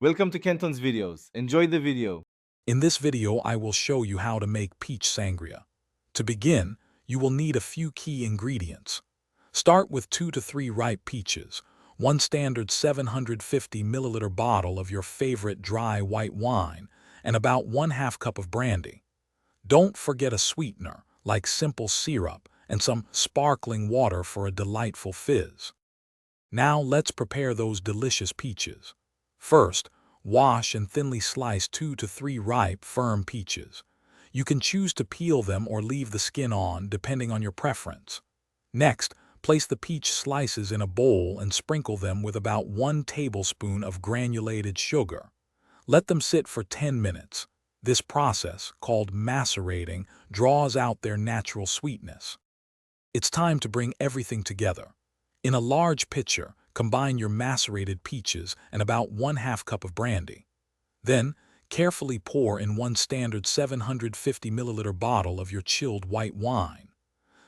Welcome to Kenton's videos. Enjoy the video. In this video, I will show you how to make peach sangria. To begin, you will need a few key ingredients. Start with 2 to 3 ripe peaches, one standard 750 milliliter bottle of your favorite dry white wine, and about 1/2 cup of brandy. Don't forget a sweetener, like simple syrup, and some sparkling water for a delightful fizz. Now let's prepare those delicious peaches. First, wash and thinly slice 2 to 3 ripe, firm peaches. You can choose to peel them or leave the skin on, depending on your preference. Next, place the peach slices in a bowl and sprinkle them with about 1 tablespoon of granulated sugar. Let them sit for 10 minutes. This process, called macerating, draws out their natural sweetness. It's time to bring everything together. In a large pitcher, combine your macerated peaches and about 1/2 cup of brandy. Then, carefully pour in one standard 750 milliliter bottle of your chilled white wine.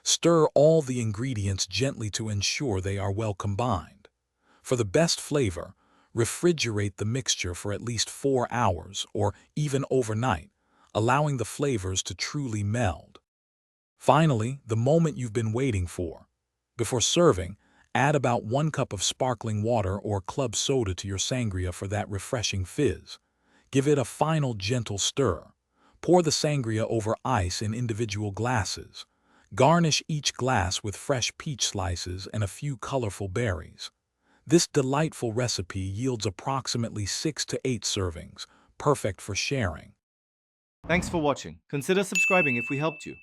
Stir all the ingredients gently to ensure they are well combined. For the best flavor, refrigerate the mixture for at least 4 hours or even overnight, allowing the flavors to truly meld. Finally, the moment you've been waiting for. Before serving, add about 1 cup of sparkling water or club soda to your sangria for that refreshing fizz. Give it a final gentle stir. Pour the sangria over ice in individual glasses. Garnish each glass with fresh peach slices and a few colorful berries. This delightful recipe yields approximately 6 to 8 servings, perfect for sharing. Thanks for watching. Consider subscribing if we helped you.